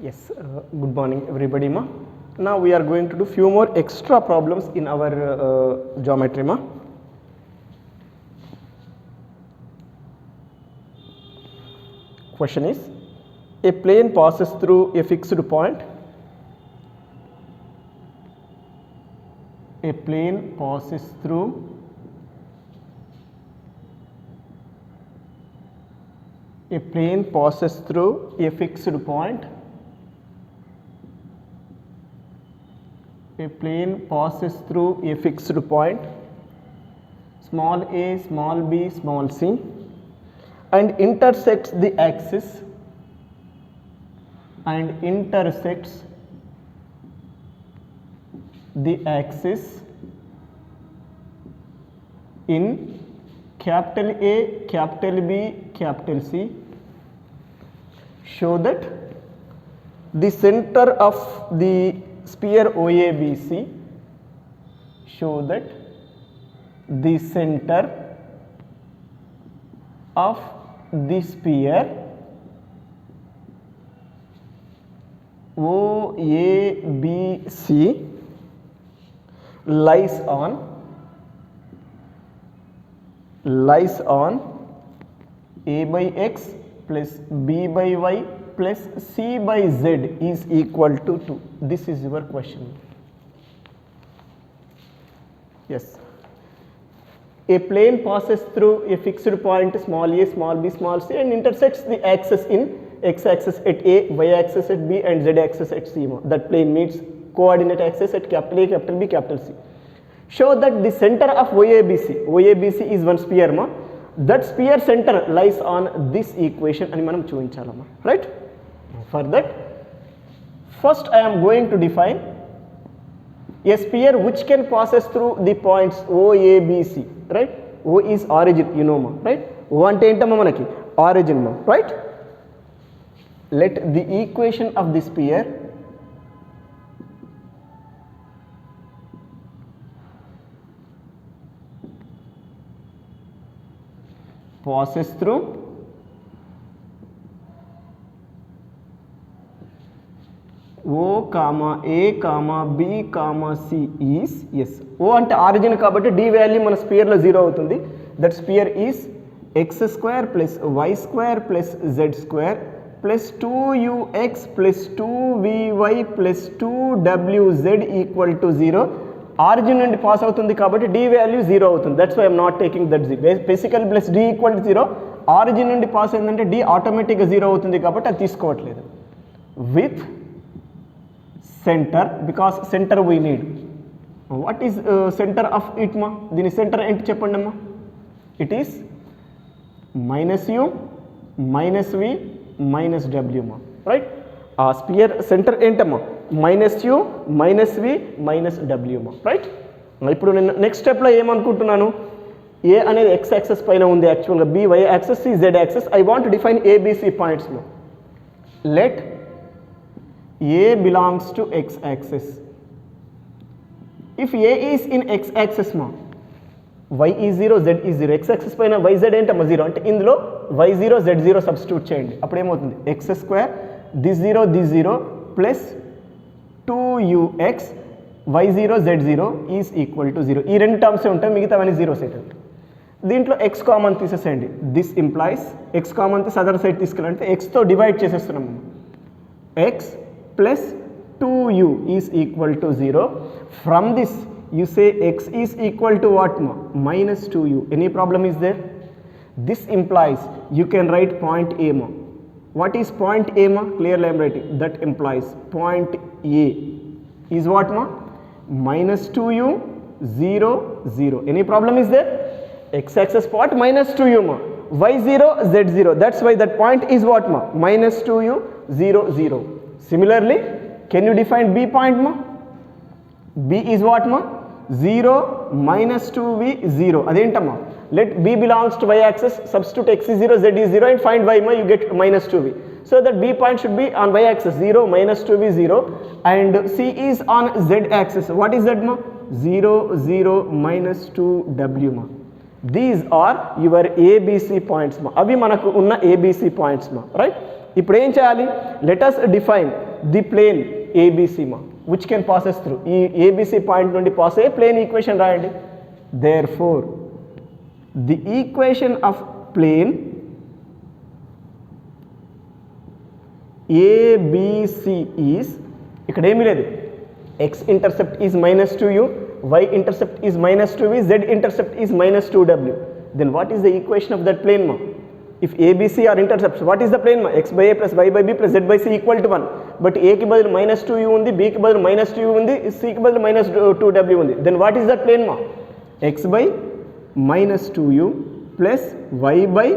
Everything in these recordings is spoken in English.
Yes, good morning everybody ma. Now we are going to do few more extra problems in our geometry ma. Question is, a plane passes through a fixed point. A plane passes through a fixed point. A plane passes through a fixed point, small a, small b, small c, and intersects the axis in capital A, capital B, capital C. Show that the center of the sphere OABC, show that the center of the sphere OABC lies on A by x plus b by y plus c by z is equal to 2. This is your question. Yes. A plane passes through a fixed point small a, small b, small c and intersects the axis in x-axis at A, y-axis at B and z-axis at C. That plane meets coordinate axis at capital A, capital B, capital C. Show that the center of OABC is one sphere ma. That sphere center lies on this equation and manam chuvinchalama, right? For that, first I am going to define a sphere which can passes through the points OABC, right? O is origin, you know ma, right? O ante entama manaki origin ma, right? Let the equation of the sphere passes through O comma A comma B comma C is, yes, O ante origin kabatti D value mana sphere lo 0 avutundi. That sphere is x square plus y square plus z square plus 2ux plus 2vy plus 2wz equal to 0. Origin నుండి pass అవుతుంది కాబట్టి d value 0 అవుతుంది. That's why I am not taking that 0. Basically plus d equal to 0. Origin నుండి pass అయిందంటే d ఆటోమేటిక్గా 0 అవుతుంది కాబట్టి అది తీసుకోవట్లేదు. With center, because center we need. What is center of it మా? దీని సెంటర్ ఏంటి చెప్పండి అమ్మా? It is minus u minus v minus డబ్ల్యూ మా, రైట్? ఆ స్పియర్ సెంటర్ ఏంటమ్మా? Minus u minus v minus డబ్ల్యూ మా, రైట్? ఇప్పుడు నేను నెక్స్ట్ స్టెప్లో ఏమనుకుంటున్నాను, ఏ అనేది ఎక్స్ యాక్సెస్ పైన ఉంది యాక్చువల్గా, B y axis, C z axis. I want define ABC points మా. Let A belongs to x axis. If A is in x axis మా, y is 0, z is 0. x axis పైన yz ఏంటమ్మా 0, అంటే ఇందులో y0 z0 substitute చేయండి. అప్పుడు ఏమవుతుంది, X square this 0 plus 2ux y0 z0 is equal to 0. ఈ రెండు టర్మ్సే ఉంటాయి, మిగతావన్నీ జీరోస్ అవుతుంది. దీంట్లో x కామన్ తీసేసేయండి. దిస్ ఇంప్లాయిస్ x కామన్ తీసి అదర్ సైడ్ తీసుకెళ్ళాలంటే xతో డివైడ్ చేసేస్తున్నాము. x plus 2u is equal to 0. From this you say x is equal to what ma? Minus 2u. Any problem is there? This implies you can write point A ma. What is point A ma? Clearly I am writing. That implies point A is what ma? Minus 2u 0 0. Any problem is there? X axis part minus 2u ma. Y0 z0. That's why that point is what ma? Minus 2u 0 0. Similarly, can you define B point ma? B is what ma? 0 minus 2v 0. అదేంటమ్మా? Let B belongs to y axis, substitute x is 0, z is 0 and find y ma, you get minus 2v. So that B point should be on y axis 0 minus 2v 0 and C is on z axis. What is that ma? 0 0 minus 2w ma. These are your ABC points ma. అవి మనకు ఉన్న ABC points ma, right? ఇప్పుడు ఏం చేయాలి? Let us define the plane ABC మా which can passes through. ఈ ABC point నుండి pass అయ్యే ప్లేన్ ఈక్వేషన్ రాయండి. Therefore the equation of plane ABC is, ఇక్కడ ఏమీ లేదు, x intercept is minus 2u, y intercept is minus 2v, z intercept is minus 2w. Then what is the equation of that plane ma? If ABC are intercepts, what is the plane ma? X by a plus y by b plus z by c equal to 1. But a ki badalu minus 2u undi, b ki badalu minus 2u undi, c ki badalu minus 2w undi. Then what is that plane ma? X by minus 2u plus y by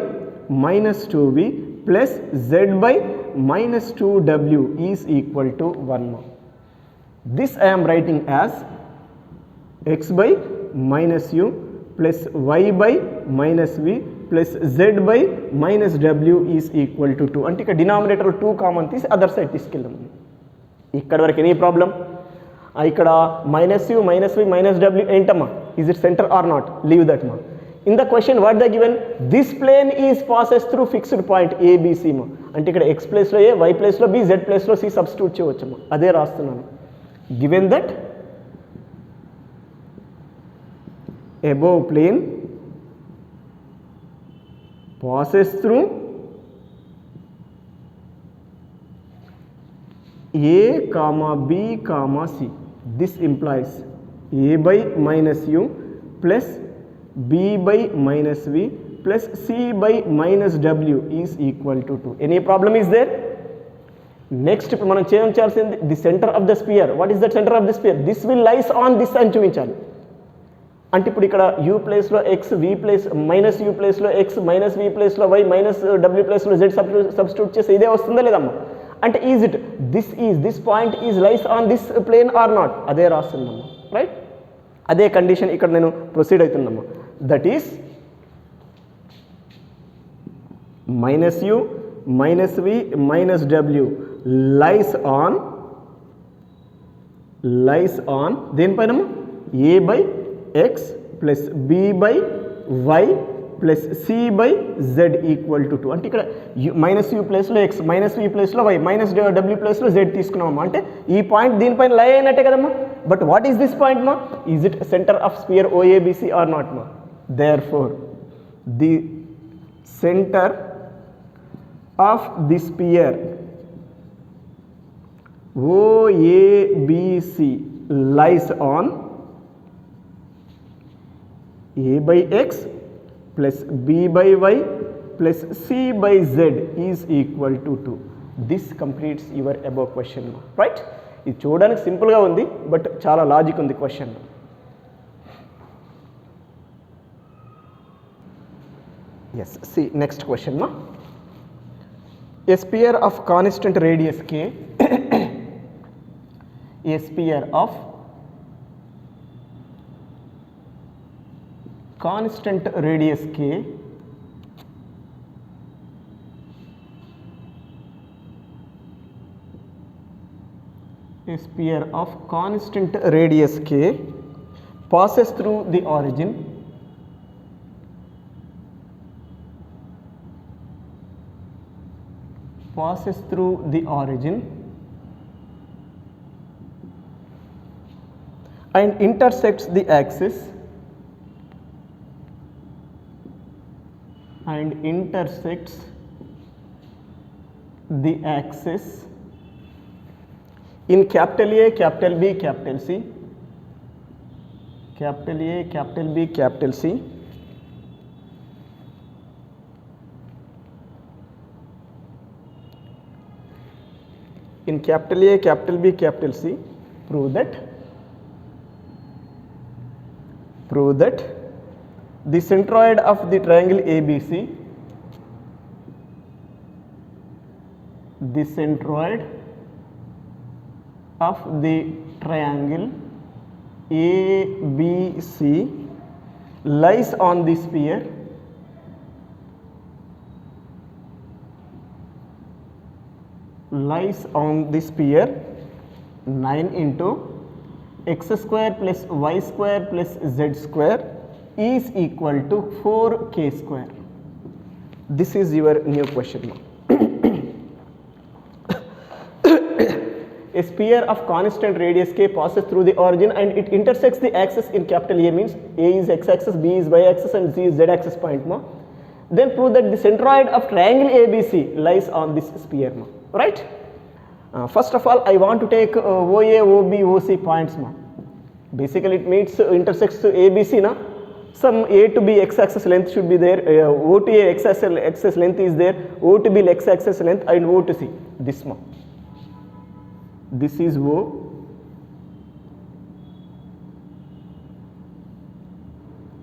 minus 2v plus z by minus 2w is equal to 1 ma. This I am writing as x by minus u plus y by minus v plus z by minus w is equal to 2. అంటే ఇక్కడ denominator 2 common తీసి other side తీసుకెళ్దాం. ఇక్కడ వరకు any problem? ఇక్కడ minus u minus v minus డబ్ల్యూ ఏంటమ్మా? Is it centre or not? Leave that మా. In the question what the given? This plane is passes through fixed point ABC మా. అంటే ఇక్కడ ఎక్స్ ప్లేస్లో ఏ, వై ప్లేస్లో B, z ప్లేస్లో C substitute చేయవచ్చమ్మా. అదే రాస్తున్నాను. Given that above plane passes through A comma B comma C, this implies A by minus U plus B by minus V plus C by minus W is equal to 2. Any problem is there? Next ఇప్పుడు మనం చేయాల్సింది the centre of the sphere. What is the center of the sphere? This will lies on this అని చూపించాలి. అంటే ఇప్పుడు ఇక్కడ u ప్లేస్లో x, v place minus u ప్లేస్లో ఎక్స్, మైనస్ వి ప్లేస్లో వై, మైనస్ డబ్ల్యూ ప్లేస్లో జెడ్ సబ్స్టిట్యూట్ చేస్తే ఇదే వస్తుందా లేదమ్మా? అంటే is it this point is lies on this plane or not? అదే రాస్తుందమ్మా. రైట్, అదే కండిషన్ ఇక్కడ నేను ప్రొసీడ్ అవుతుందమ్మా. That is minus u minus v minus డబ్ల్యూ lies on దేనిపైన? a by x plus b by y plus c by z equal to 2. అంటే ఇక్కడ మైనస్ యూ ప్లేస్లో ఎక్స్, మైనస్ వి ప్లేస్లో వై, మైనస్ డబ్ల్యూ ప్లేస్లో జెడ్ తీసుకున్నామమ్మా. అంటే ఈ పాయింట్ దీనిపైన లై అయినట్టే కదమ్మా. But what is this point మా? Is it centre of sphere OABC or not మా? Therefore the centre of the sphere OABC lies on A by X plus B by Y plus C by Z is equal to 2. This completes your above question. Right? ఇది చూడడానికి సింపుల్గా ఉంది, but చాలా logic ఉంది question. Yes, see next question ma. A sphere of constant radius K, a sphere of constant radius K a sphere of constant radius K passes through the origin and intersects the axis in capital A, capital B, capital C, capital A, capital B, capital C, in capital A, capital B, capital C, prove that the centroid of the triangle ABC, the centroid of the triangle ABC lies on the sphere lies on the sphere 9 into x square plus y square plus z square is equal to 4k square. This is your new question. A sphere of constant radius k passes through the origin and it intersects the axis in capital A, means A is x-axis, B is y-axis and C is z-axis point ma. Then prove that the centroid of triangle ABC lies on this sphere ma. Right? First of all, I want to take OA, OB, OC points ma. Basically it meets intersects to ABC na. Some A to B x-axis length should be there, O to A x-axis length is there, O to B x-axis length and O to C. This ma. This is O.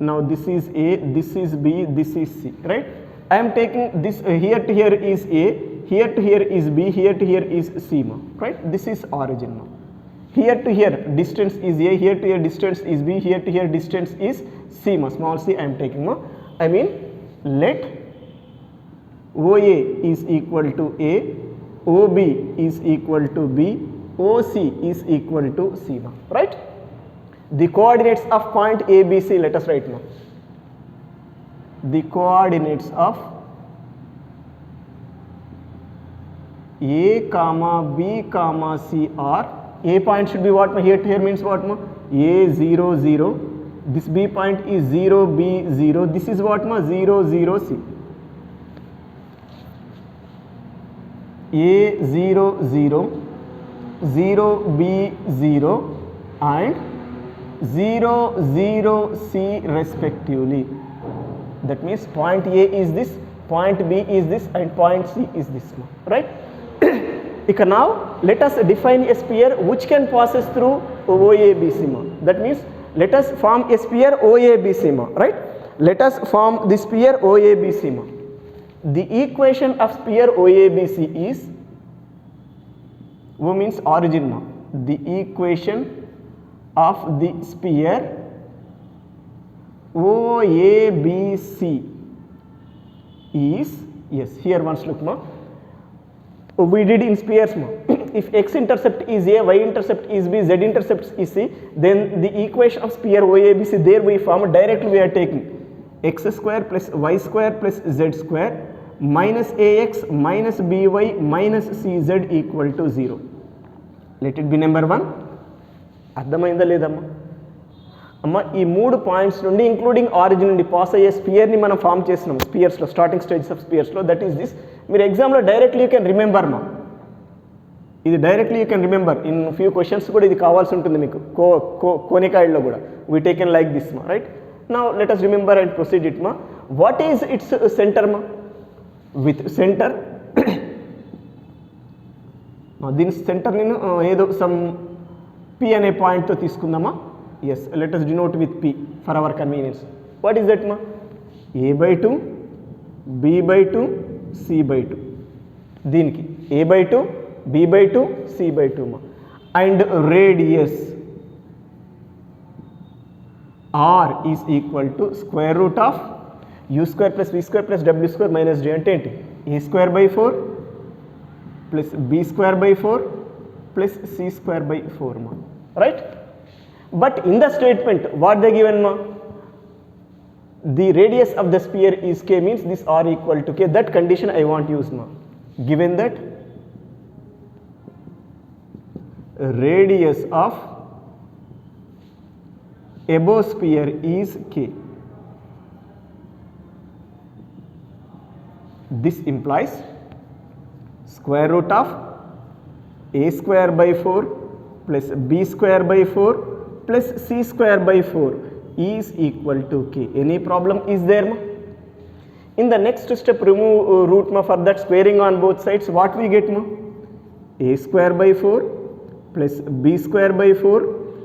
Now this is A, this is B, this is C, right? I am taking this here to here is A, here to here is B, here to here is C ma, right? This is origin ma. Here to here distance is A, here to here distance is B, here to here distance is C ma, small c I am taking ma. I mean let OA is equal to A, OB is equal to B, OC is equal to C ma, right? The coordinates of point ABC, let us write now. The coordinates of A comma B comma C are, A point should be what ma? Here to here means what ma? A 0 0. This B point is 0 B 0. This is what ma? 0 0 C. A 0 0, 0 B 0 and 0 0 C respectively. That means point A is this, point B is this and point C is this, right? Now let us define a sphere which can passes through OABC. That means let us form a sphere OABC, right? Let us form the sphere OABC. The equation of sphere OABC is, O means origin. The equation of the sphere OABC is, yes, here once look ma. We did in spheres ma. If x-intercept is A, y-intercept is B, z-intercept is C, then the equation of sphere OABC, there we form directly we are taking x square plus y square plus z square minus ax minus by minus cz equal to 0. Let it be number 1. అర్థమైందా లేదమ్మా? అమ్మ ఈ 3 points నుండి including origin నుండి pass అయ్యే స్పియర్ని మనం form చేస్తున్నాం స్పియర్స్లో, స్టార్టింగ్ స్టేజెస్ ఆఫ్ స్పియర్స్లో. That is this. మీరు ఎగ్జామ్లో డైరెక్ట్లీ యూ కెన్ రిమెంబర్ మా, ఇది directly you can remember in few questions కూడా ఇది కావాల్సి ఉంటుంది మీకు కోనికాయిడ్లో కూడా. వీ టేకెన్ లైక్ దిస్ మా, right? Now let us remember and proceed it మా. వాట్ ఈజ్ ఇట్స్ సెంటర్ మా? విత్ సెంటర్ దీని సెంటర్ నేను ఏదో సమ్ P అనే పాయింట్తో తీసుకుందామా? Yes, let us denote with P for our convenience. What is that ma? A by 2, B by 2, C by 2. దీనికి A by 2, B by 2, C by 2 ma. And radius R is equal to square root of U square plus V square plus W square minus D అంటే ఏంటి? A square by 4 plus B square by 4 plus C square by 4 ma, right? But in the statement what they given ma? The radius of the sphere is k, means this R equal to k. That condition I want use ma. Given that radius of above sphere is k, this implies square root of a square by 4 plus b square by 4 plus c square by 4 is equal to k. Any problem is there ma? In the next step remove root ma. For that squaring on both sides, what we get ma? A square by 4 plus b square by 4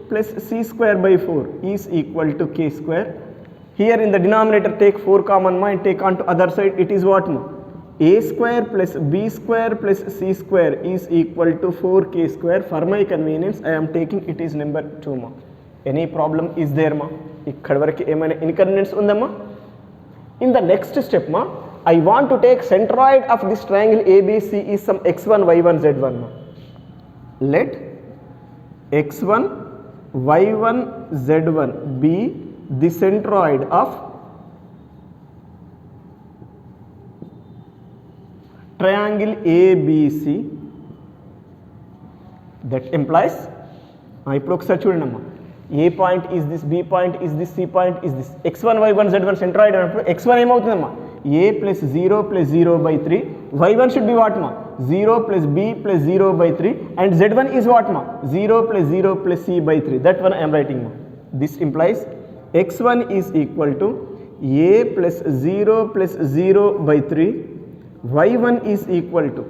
plus c square by 4 is equal to k square. Here in the denominator take 4 common ma and take on to other side, it is what ma? A square plus b square plus c square is equal to 4k square. For my convenience I am taking it is number 2 ma. Any problem is there ma? ikkada varaku emaina inconvenience undamma? In the next step ma, I want to take centroid of this triangle ABC is some x1 y1 z1 ma. Let x1 y1 z1 be the centroid of triangle ABC that implies ఇప్పుడు ఒకసారి చూడండి అమ్మా, A point is this, B point is this, C point is this, x1 y1 z1 centroid అన్నప్పుడు x1 ఏమవుతుందమ్మా, a plus 0 plus 0/3, y1 should be what మా 0 plus b plus 0/3 and z1 is what మా 0 plus 0 plus c/3. That one I'm writing మా. This implies x1 is equal to a plus 0 plus 0/3, y1 is equal to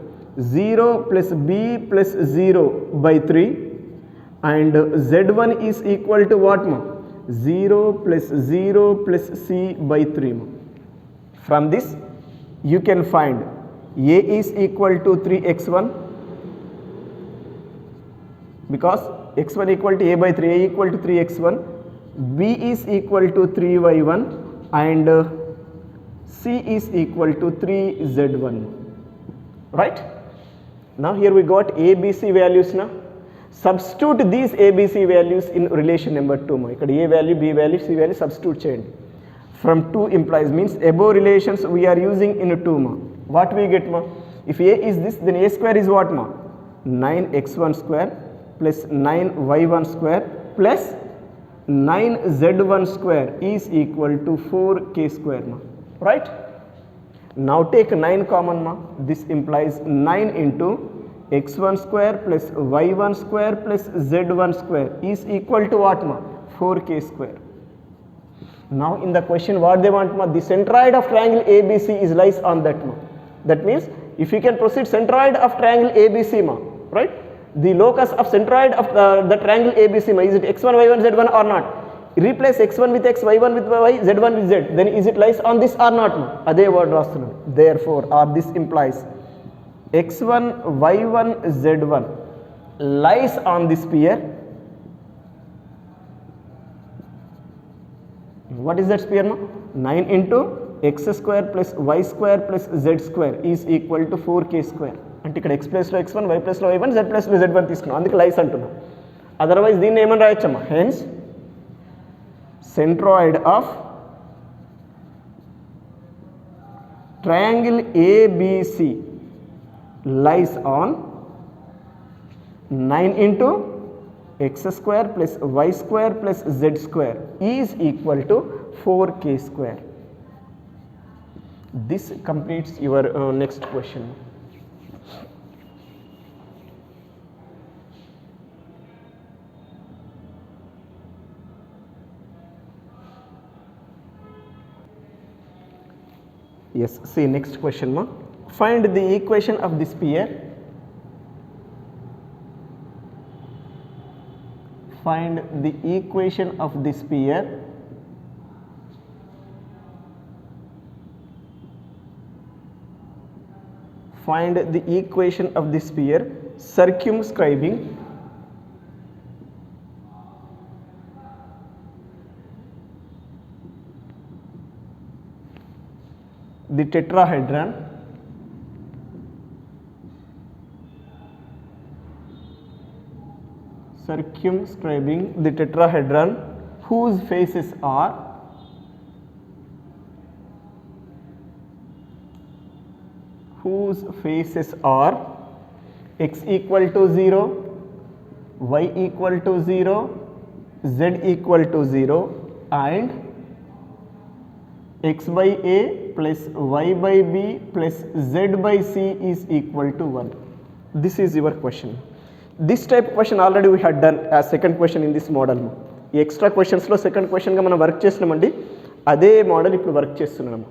0 plus b plus 0/3 and z1 is equal to what ma 0 plus 0 plus c/3 ma. From this you can find a is equal to 3x1 because x1 equal to a/3, a equal to 3x1, b is equal to 3y1 and c is equal to 3z1, right? Now here we got a b c values now. Substitute these ABC values in relation number 2 ma. Ikkada A value, B value, C value substitute cheyandi. From 2 implies means above relations we are using in 2 ma. What we get ma? If A is this, then A square is what ma? 9x1 square plus 9y1 square plus 9z1 square is equal to 4k square ma. Right? Now take 9 common ma. This implies 9 into x1 square plus y1 square plus z1 square is equal to what ma 4k square. Now in the question what they want ma, the centroid of triangle ABC is lies on that ma. That means if you can proceed centroid of triangle ABC ma, right, the locus of centroid of the triangle ABC ma, is it x1 y1 z1 or not? Replace x1 with x, y1 with y, z1 with z, then is it lies on this or not ma? Ade word rastunnam. Therefore or this implies x1 y1 z1 lies on the sphere. What is that sphere ma? 9 into x square plus y square plus z square is equal to 4k square. అంటే ఇక్కడ x plus లో x1, y plus లో y1, z plus లో z1 తీసుకున్నాం, అందుకే లైస్ అంటున్నాం. Otherwise దీన్ని ఏమని రాయొచ్చమ్మా, hence centroid of triangle ABC lies on 9 into x square plus y square plus z square is equal to 4k square. This completes your next question. Yes, see next question ma. Find the equation of the sphere. Find the equation of the sphere find the equation of the sphere circumscribing the tetrahedron circumscribing the tetrahedron whose faces are x equal to 0, y equal to 0, z equal to 0 and x by a plus y by b plus z by c is equal to 1. This is your question. This type of question already we had done as second question in this model. ఈ extra క్వశ్చన్స్లో second క్వశ్చన్గా మనం work చేస్తున్నామండి, అదే model ఇప్పుడు work చేస్తున్నాము.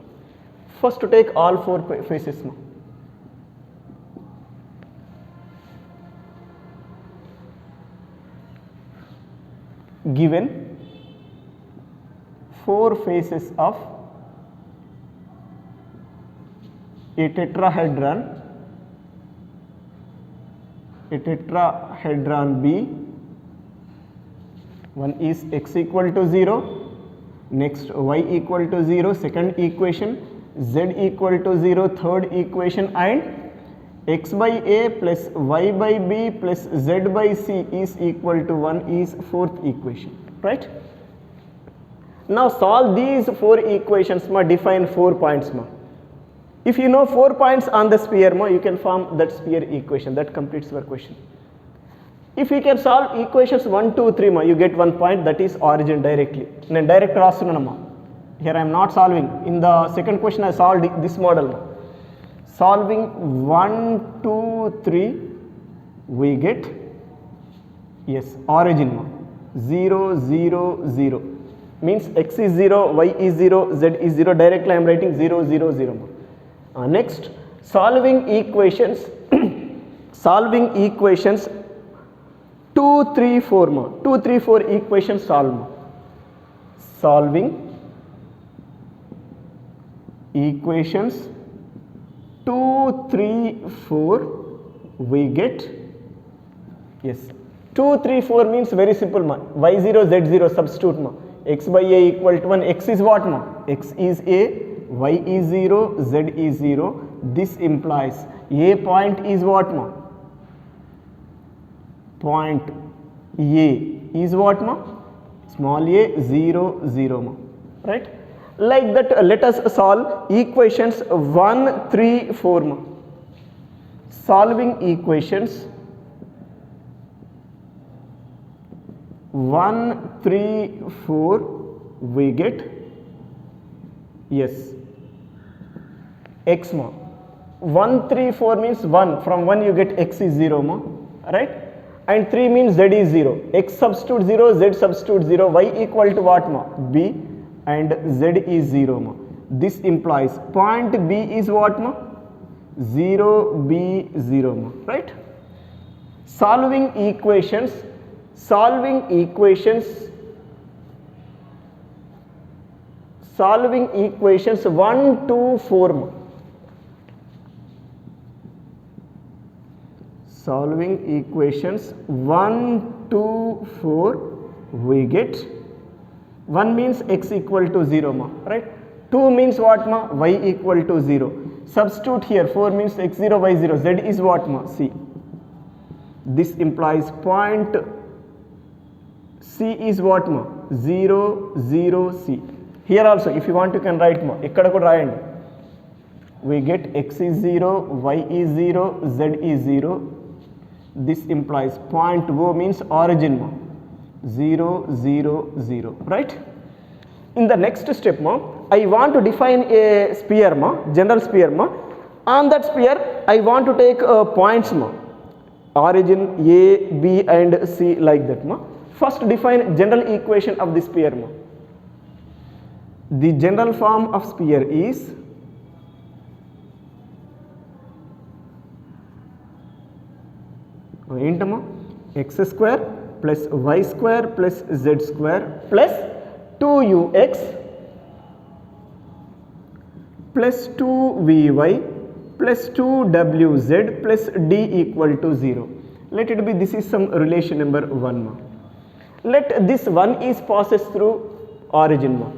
First take all 4 faces. Given 4 faces of a tetrahedron B, one is x equal to 0, next y equal to 0, second equation, z equal to 0, third equation, and x by a plus y by b plus z by c is equal to 1 is fourth equation, right? Now solve these 4 equations ma, define 4 points ma. If you know 4 points on the sphere ma, you can form that sphere equation. That completes your question. If you can solve equations 1, 2, 3 ma, you get 1 point, that is origin directly. నేను direct రాస్తున్నానమ్మా. Here I am not solving. In the second question I solved this model. Solving 1, 2, 3, we get, yes, origin ma. 0, 0, 0. Means x is 0, y is 0, z is 0. Directly I am writing 0, 0, 0 ma. Next, solving equations, solving equations 2, 3, 4 ma. 2, 3, 4 equations solve ma. Solving equations 2, 3, 4, we get, yes, 2, 3, 4 means very simple ma. y0, z0 substitute ma. X by a equal to 1. X is what ma? X is a, y is 0, z is 0. This implies a point is what ma? Point A is what ma? Small a, 0, 0 ma. Right? Like that, let us solve equations 1, 3, 4 ma. Solving equations 1, 3, 4, we get, yes, x ma. 1, 3, 4 means 1. From 1 you get x is 0 ma. Right? And 3 means z is 0. X substitute 0, z substitute 0, y equal to what ma? B, and z is 0 ma. This implies point B is what ma? 0, B, 0 ma. Right? Solving equations 1, 2, 4 ma. Solving equations 1, 2, 4, we get, 1 means x equal to 0 ma, right? 2 means what ma? Y equal to 0. Substitute here, 4 means x0, y0, z is what ma? C. This implies point C is what ma? 0, 0, C. Here also, if you want, you can write ma. Ikkada kuda rayandi. We get x is 0, y is 0, z is 0. This implies point O means origin ma. 0, 0, 0. Right? In the next step ma, I want to define a sphere ma, general sphere ma. On that sphere, I want to take points ma. Origin A, B and C, like that ma. First define general equation of the sphere ma. The general form of sphere is ఏంటమ్మా? x square plus y square plus z square plus 2ux plus 2vy plus 2wz plus d equal to 0. Let it be, this is some relation number 1 ma. Let this 1 is passes through origin ma.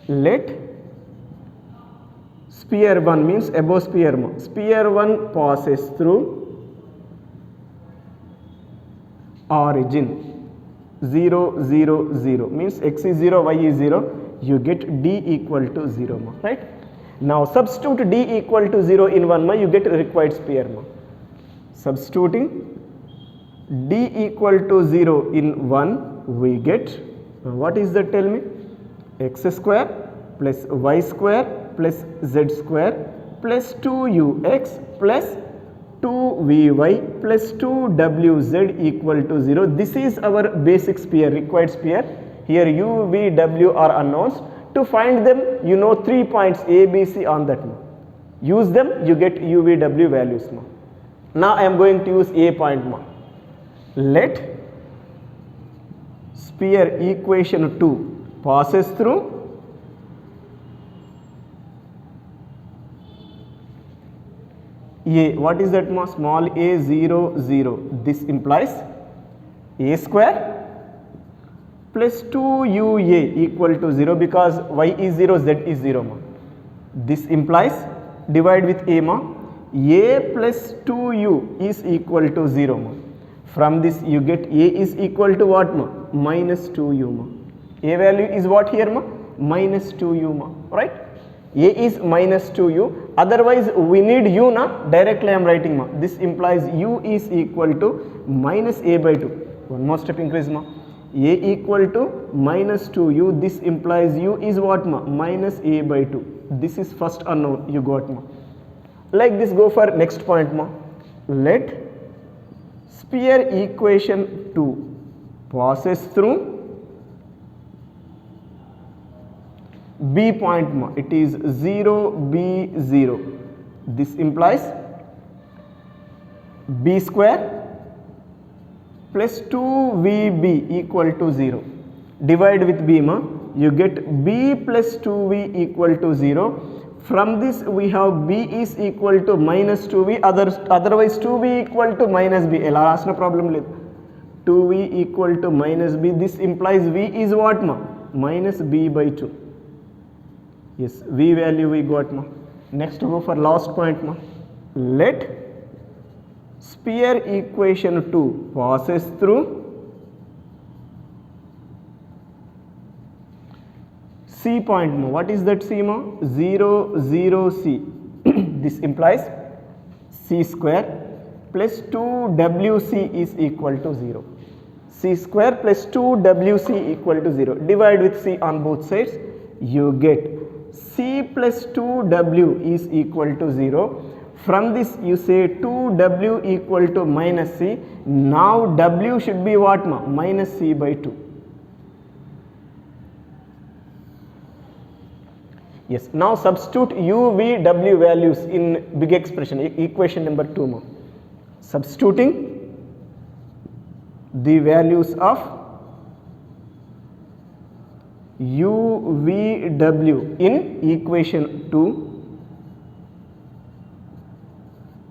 Let sphere 1 means above sphere ma. Sphere 1 passes through origin 0, 0, 0 means x is 0, y is 0, you get d equal to 0 ma, right? Now substitute d equal to 0 in 1 ma, you get required sphere ma. Substituting d equal to 0 in 1, we get, what is that, tell me? X square plus y square plus z square plus 2ux plus 2vy plus 2wz equal to 0. This is our basic sphere, required sphere. Here u, v, w are unknowns. To find them, you know 3 points A, B, C on that. Use them, you get u, v, w values. Now I am going to use A point. Let sphere equation 2 passes through A. What is that ma? Small a, 0, 0. This implies a square plus 2ua equal to 0 because y is 0, z is 0 ma. This implies, divide with a ma, a plus 2u is equal to 0 ma. From this you get a is equal to what ma? Minus 2u ma. A value is what here ma? Minus 2u ma, right? A is minus 2u. otherwise we need u na, directly I am writing ma, this implies u is equal to minus a by 2. One more step increase ma, a equal to minus 2u, this implies u is what ma, minus a by 2. This is first unknown you got ma. Like this, go for next point ma. Let sphere equation 2 passes through B point ma, it is 0 B 0. This implies B square plus 2VB equal to 0. Divide with B ma, you get B plus 2V equal to 0. From this we have B is equal to minus 2V, otherwise 2V equal to minus B. Ela rasna problem లేదు. 2V equal to minus B, this implies V is what ma, minus B by 2. Yes, V value we got ma. Next go for last point ma. Let sphere equation 2 passes through C point ma. What is that C ma? 0 0 C. This implies C square plus 2WC is equal to 0. C square plus 2WC equal to 0. Divide with C on both sides, you get C plus 2W is equal to 0. From this you say 2W equal to minus C. Now W should be what ma? Minus C by 2. Yes, now substitute U, V, W values in big expression, equation number 2 ma. Substituting the values of U, V, W in equation 2,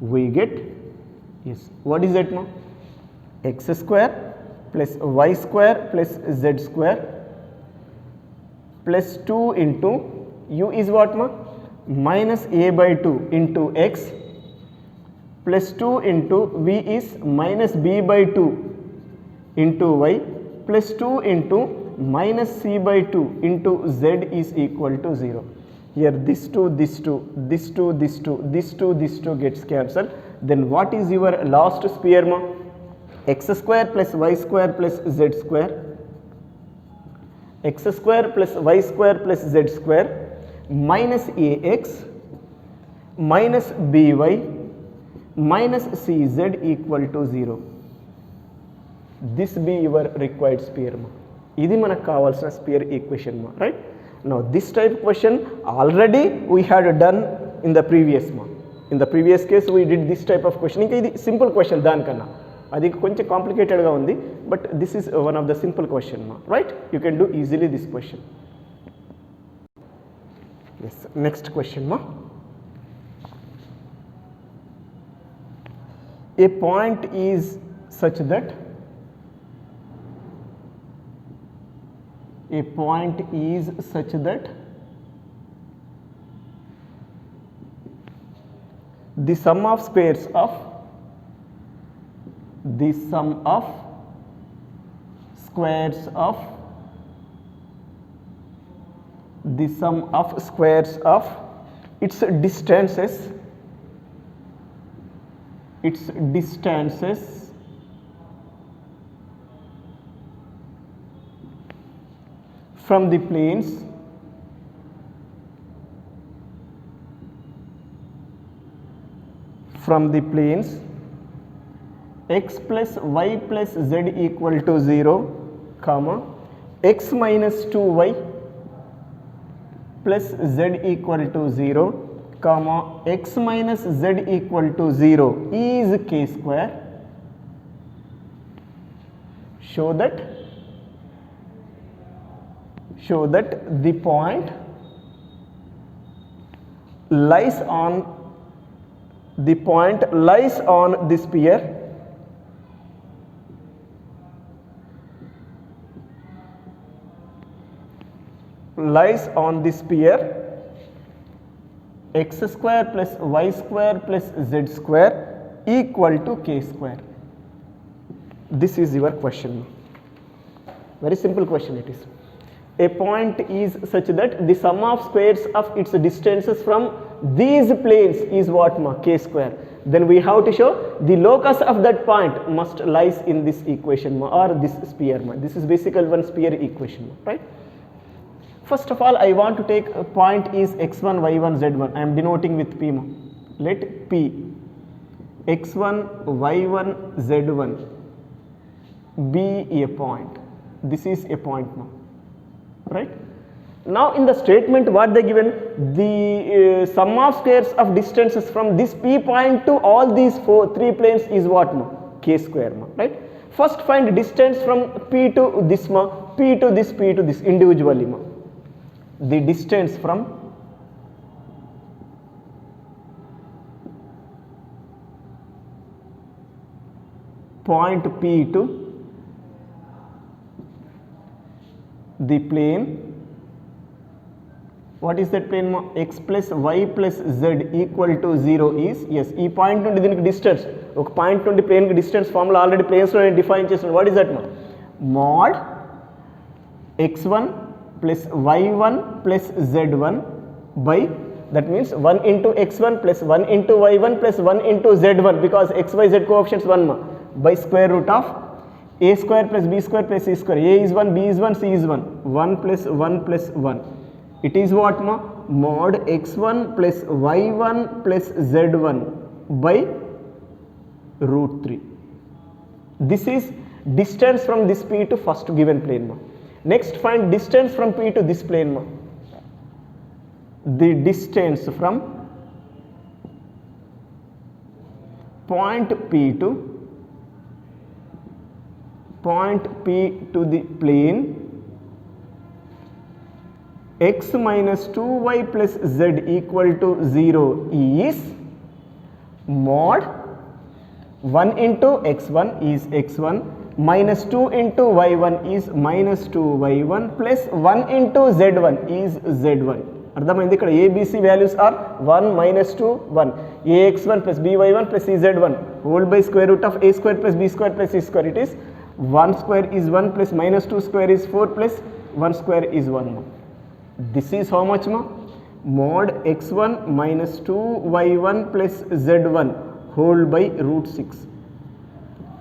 we get, yes, what is that ma? X square plus Y square plus Z square plus 2 into U is what ma? Minus A by 2 into X plus 2 into V is minus B by 2 into Y plus 2 into minus C by 2 into Z is equal to 0. Here this 2, this 2, this 2, this 2, this 2, this 2 gets cancelled. Then what is your last sphere ma? X square plus Y square plus Z square, X square plus Y square plus Z square minus AX minus BY minus CZ equal to 0. This be your required sphere ma. Idi manaku kavalsina sphere equation ma, right? Now this type question already we had done in the previous ma. In the previous case we did this type of question. Inka idi simple question danikanna. Adi konచెం complicated ga undi, but this is one of the simple question ma, right? You can do easily this question. Yes, next question ma. A point is such that the sum of squares of its distances from the planes x plus y plus z equal to 0, comma x minus 2y plus z equal to 0, comma x minus z equal to 0 is k square. Show that the point lies on the sphere x square plus y square plus z square equal to k square. This is your question. Very simple question it is. A point is such that the sum of squares of its distances from these planes is what ma? K square. Then we have to show the locus of that point must lies in this equation ma, or this sphere ma. This is basically one sphere equation ma, right? First of all, I want to take a point is x1, y1, z1. I am denoting with p ma. Let p x1, y1, z1 be a point. This is a point now, right? Now in the statement what they given, the sum of squares of distances from this p point to all these three planes is what ma? K square ma, right? First find distance from p to this ma, p to this individually ma. The distance from point p to the plane, what is that plane ma? X plus y plus z equal to 0 is, yes, ఈ point నుండి దీనికి distance, ఒక point నుండి plane కి distance formula already planes లో నేను define చేశాను. What is that మా? Mode x1 plus y1 plus z1 by, that means 1 into x1 plus 1 into y1 plus 1 into z1, because x, y, z coefficients 1 ma, by square root of a square plus b square plus c square. A is 1, b is 1, c is 1. 1 plus 1 plus 1. It is what ma? Mod x1 plus y1 plus z1 by root 3. This is distance from this p to first given plane ma. Next find distance from p to this plane ma. The distance from point p to the plane x minus 2y plus z equal to 0 is mod 1 into x1 is x1 minus 2 into y1 is minus 2y1 plus 1 into z1 is z1. అర్థమైంది? ఇక్కడ ABC values are 1 minus 2 1, ax1 plus by1 plus cz1 whole by square root of a square plus b square plus c square. It is 1 square is 1 plus minus 2 square is 4 plus 1 square is 1 ma. This is how much ma? Mod x1 minus 2y1 plus z1 whole by root 6.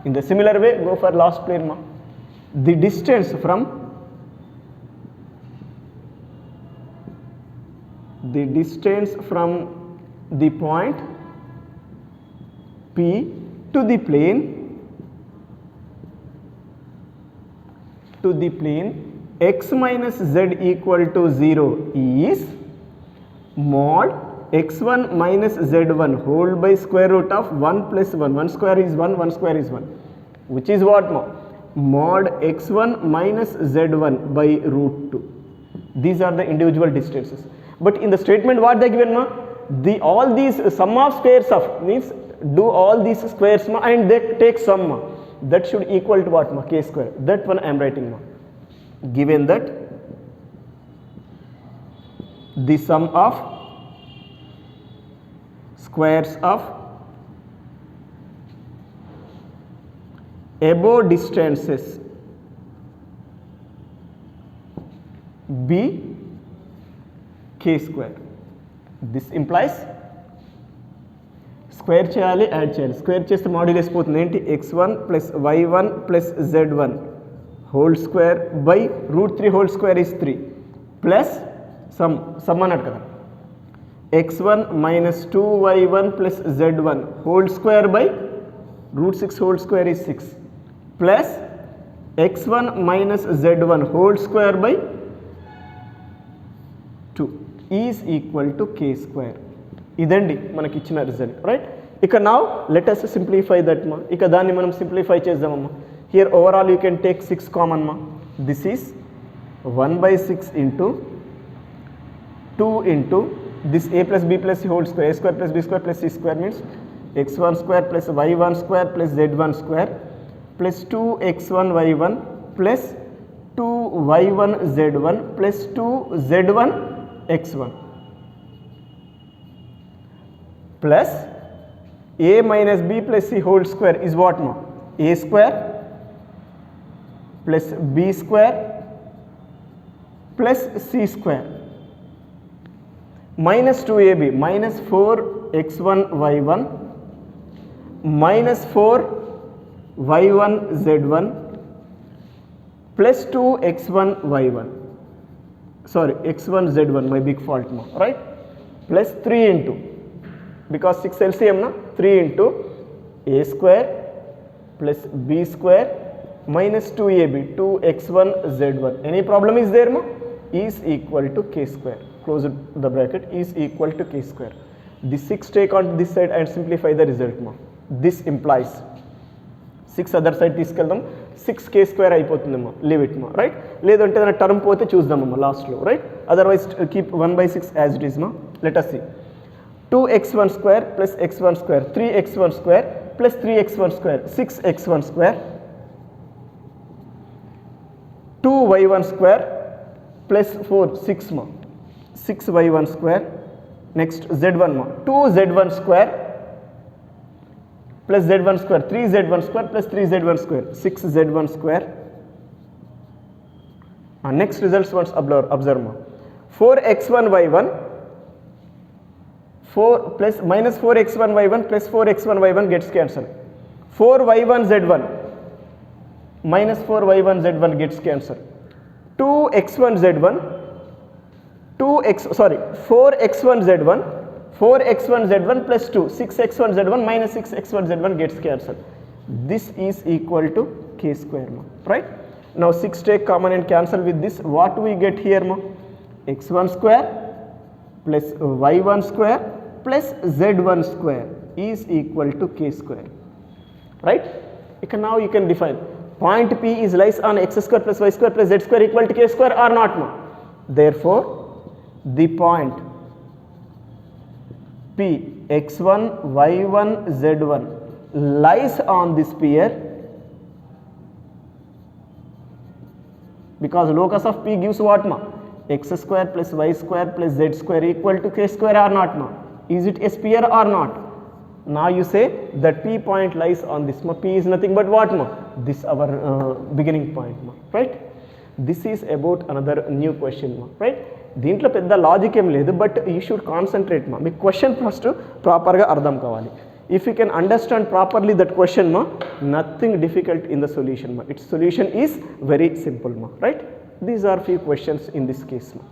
In the similar way, go for last plane ma. The distance from the point P to the plane x minus z equal to 0 is mod x1 minus z1 whole by square root of 1 plus 1. 1 square is 1, 1 square is 1, which is what ma? Mod x1 minus z1 by root 2. These are the individual distances. But in the statement what they given ma? All these sum of squares of, means do all these squares ma and they take sum ma. That should equal to what ma? K square. That one I am writing ma. Given that the sum of squares of above distances be k square. This implies square చేయాలి, add చేయాలి. Square చేస్తే modulus పోతుంది ఏంటి? x1 plus y1 plus z1 whole square by root 3 whole square is 3 plus some అన్నట్టు కదా, x1 minus 2y1 plus z1 whole square by root 6 whole square is 6 plus x1 minus z1 whole square by 2 is equal to k square. ఇదండి మనకి ఇచ్చిన result, right? ఇక now let us simplify that మా. ఇక దాన్ని మనం simplify చేద్దామమ్మా. Here overall you can take 6 common మా. This is 1/6 into 2 into this a plus b plus c whole square, a square plus b square plus c square means x1 square plus y1 square plus z1 square plus 2x1 y1 plus 2y1 z1 plus 2z1 x1 plus a minus b plus c whole square is what ma? A square plus b square plus c square minus 2ab minus 4x1 y1 minus 4y1 z1 plus 2x1 y1, sorry x1 z1, my big fault ma, right, plus 3 into, because 6 LCM na, 3 into a square plus b square minus 2ab 2x1 z1, any problem is there ma, is equal to k square, close the bracket, is equal to k square. The 6 take on this side and simplify the result ma. This implies 6 other side తీసుకెళ్దాం 6k square అయిపోతుందమ్మా, leave it మా, right, లేదంటే ఏదైనా term పోతే చూద్దామమ్మా లాస్ట్లో, right, otherwise keep 1/6 as it is మా. Let us see 2x1 square plus x1 square 3x1 square plus 3x1 square 6x1 square 2y1 square plus 4 6 ma, 6y1 square, next z1 ma, 2z1 square plus z1 square 3z1 square plus 3z1 square 6z1 square, and next results once observe ma, 4x1 y1 4 plus minus 4x1 y1 plus 4x1 y1 gets cancelled, 4y1 z1 minus 4y1 z1 gets cancelled, 2x1 z1 4x1 z1 4x1 z1 plus 2 6x1 z1 minus 6x1 z1 gets cancelled. This is equal to k square ma, right. Now 6 take common and cancel with this, what we get here ma, x1 square plus y1 square plus z1 square is equal to k square, right. Now you can define point P is lies on x square plus y square plus z square equal to k square or not ma. Therefore the point P x1 y1 z1 lies on this sphere because locus of P gives what ma, x square plus y square plus z square equal to k square or not ma. Is it a sphere or not? Now you say that P point lies on this ma, P is nothing but what ma, this our beginning point ma, right. This is about another new question ma, right. దీంట్లో పెద్ద logic ఏం లేదు, but you should concentrate మా, మీకు question first ప్రాపర్గా అర్థం కావాలి. If you can understand properly that question మా, nothing difficult in the solution మా, its solution is very simple మా, right. These are few questions in this case మా.